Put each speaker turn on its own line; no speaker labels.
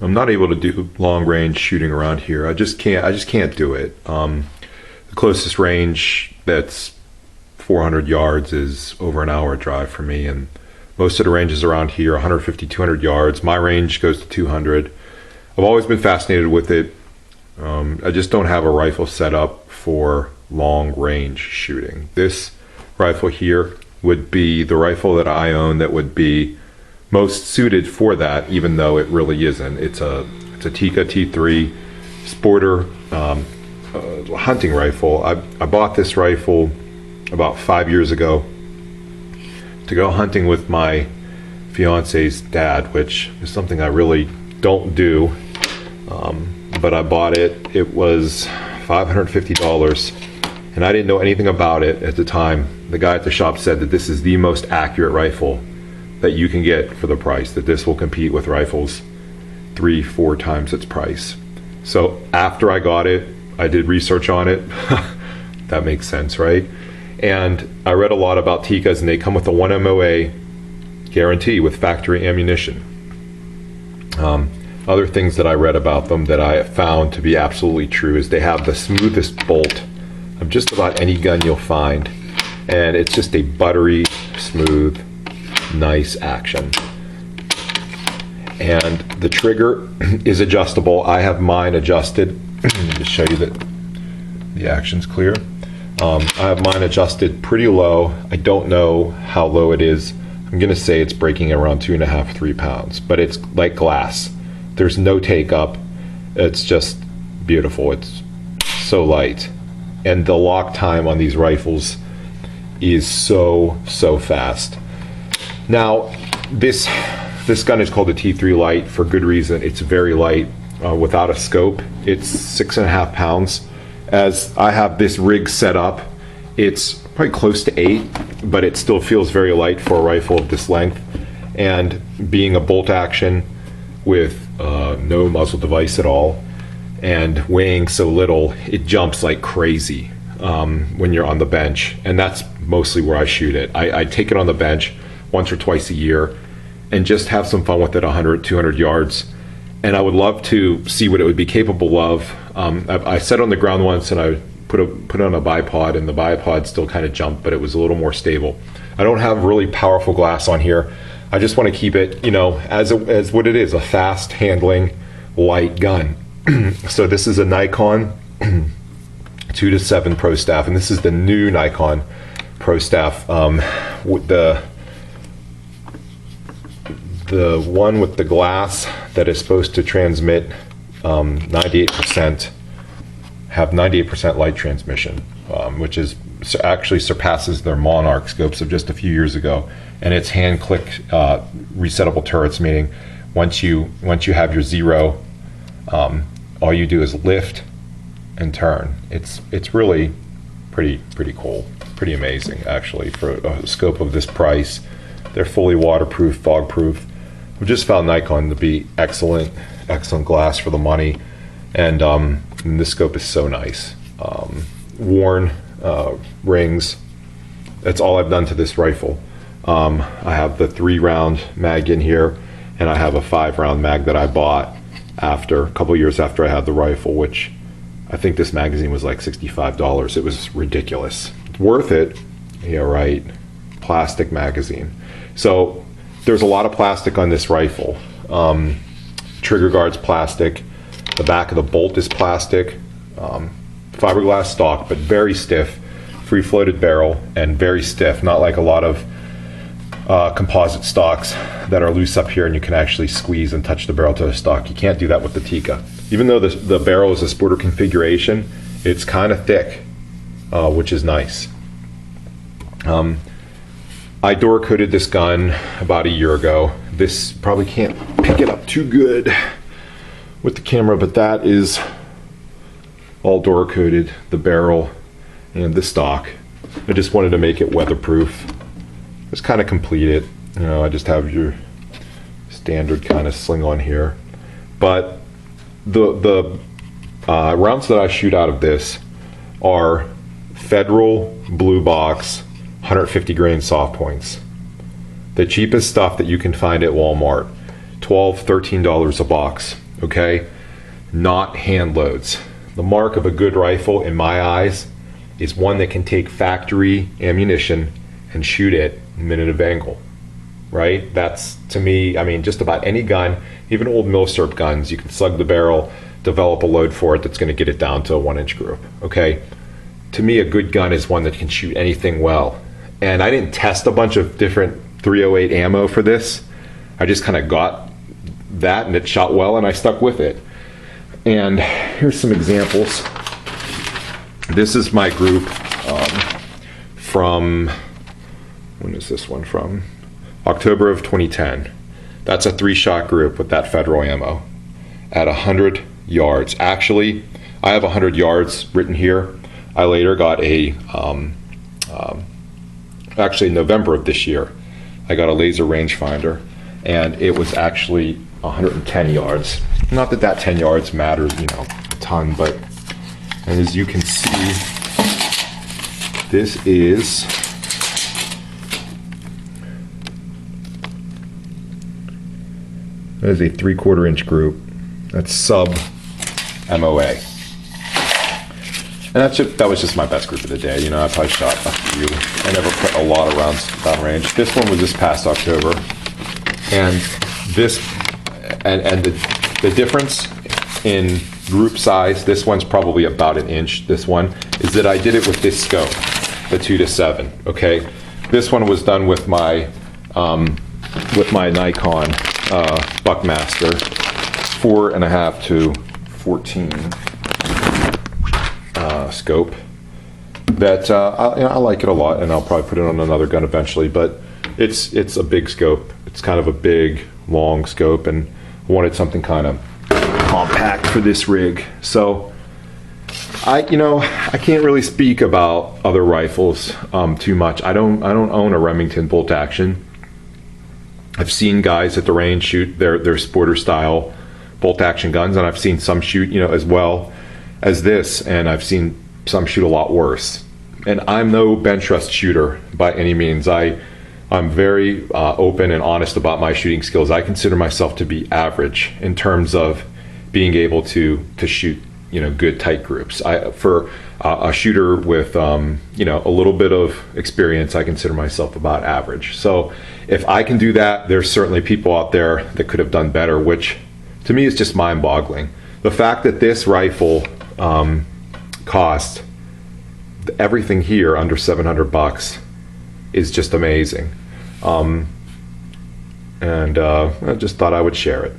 I'm not able to do long range shooting around here. I just can't do it. The closest range that's 400 yards is over an hour drive for me, and most of the ranges around here 150, 200 yards. My range goes to 200. I've always been fascinated with it. I just don't have a rifle set up for long range shooting. This rifle here would be the rifle that I own that would be most suited for that, even though it really isn't. It's a TIKKA T3 Sporter hunting rifle. I bought this rifle about 5 years ago to go hunting with my fiance's dad, which is something I really don't do. But I bought it. It was $550, and I didn't know anything about it at the time. The guy at the shop said that this is the most accurate rifle that you can get for the price, that this will compete with rifles 3-4 times its price. So after I got it, I did research on it. That makes sense, right? And I read a lot about TIKKAs, and they come with a 1 MOA guarantee with factory ammunition. Other things that I read about them that I found to be absolutely true is they have the smoothest bolt of just about any gun you'll find, and it's just a buttery smooth, nice action. And the trigger is adjustable. I have mine adjusted. Let me just show you that the action's clear. I have mine adjusted pretty low. I don't know how low it is. I'm gonna say it's breaking around 2.5-3 pounds, but it's like glass. There's no take up. It's just beautiful. It's so light. And the lock time on these rifles is so fast. Now, this gun is called a T3 Lite for good reason. It's very light. Without a scope, it's 6.5 pounds. As I have this rig set up, it's probably close to 8, but it still feels very light for a rifle of this length. And being a bolt action with no muzzle device at all, and weighing so little, it jumps like crazy when you're on the bench. And that's mostly where I shoot it. I take it on the bench once or twice a year and just have some fun with it, 100, 200 yards. And I would love to see what it would be capable of. I set on the ground once, and I put it on a bipod, and the bipod still kind of jumped, but it was a little more stable. I don't have really powerful glass on here. I just want to keep it, you know, as what it is, a fast handling, light gun. So this is a Nikon 2-7 Pro Staff, and this is the new Nikon Pro Staff. With the one with the glass that is supposed to transmit 98%, have 98% light transmission, which is actually surpasses their Monarch scopes of just a few years ago. And it's hand click resettable turrets, meaning once you have your zero, all you do is lift and turn. It's really pretty cool, pretty amazing actually for a scope of this price. They're fully waterproof, fog proof. We've just found Nikon to be excellent glass for the money, and this scope is so nice. Worn rings. That's all I've done to this rifle. I have the 3-round mag in here, and I have a 5-round mag that I bought after a couple years after I had the rifle, which I think this magazine was like $65. It was ridiculous. It's worth it. Yeah, right. Plastic magazine. So there's a lot of plastic on this rifle. Trigger guard's plastic. The back of the bolt is plastic. Fiberglass stock, but very stiff. Free floated barrel and very stiff, not like a lot of composite stocks that are loose up here and you can actually squeeze and touch the barrel to the stock. You can't do that with the TIKKA. Even though the barrel is a sporter configuration, it's kind of thick, which is nice. I door coated this gun about a year ago. This probably can't pick it up too good with the camera, but that is all door coated, the barrel and the stock. I just wanted to make it weatherproof. Just kind of complete it. You know, I just have your standard kind of sling on here. But the rounds that I shoot out of this are Federal Blue Box 150 grain soft points. The cheapest stuff that you can find at Walmart. $12, $13 a box. okay? Not hand loads. The mark of a good rifle, in my eyes, is one that can take factory ammunition and shoot it minute of angle, right? That's, to me, I mean, just about any gun, even old milsurp guns, you can slug the barrel, develop a load for it that's going to get it down to a 1-inch group, okay? To me, a good gun is one that can shoot anything well. And I didn't test a bunch of different 308 ammo for this. I just kind of got that and it shot well and I stuck with it. And here's some examples. This is my group from, when is this one from? October of 2010. That's a 3-shot group with that federal ammo at 100 yards. Actually, I have 100 yards written here. I later got a, actually in November of this year, I got a laser rangefinder and it was actually 110 yards. Not that that 10 yards matters, you know, a ton, but and as you can see, this is that is a 3/4 inch group. That's sub MOA. And that was just my best group of the day. You know, I probably shot a few. I never put a lot of rounds down range. This one was this past October. And this, and the difference in group size, this one's probably about 1 inch, this one, is that I did it with this scope, the 2-7, okay? This one was done with my Nikon Buckmaster 4.5 to 14 scope. That I like it a lot, and I'll probably put it on another gun eventually. But it's a big scope. It's kind of a big, long scope, and I wanted something kind of compact for this rig. So I can't really speak about other rifles too much. I don't own a Remington bolt action. I've seen guys at the range shoot their sporter style bolt action guns, and I've seen some shoot, as well as this, and I've seen some shoot a lot worse. And I'm no bench rest shooter by any means. I'm very open and honest about my shooting skills. I consider myself to be average in terms of being able to shoot good tight groups. For a shooter with a little bit of experience, I consider myself about average. So if I can do that, there's certainly people out there that could have done better, which to me is just mind-boggling. The fact that this rifle cost everything here under $700 is just amazing. I just thought I would share it.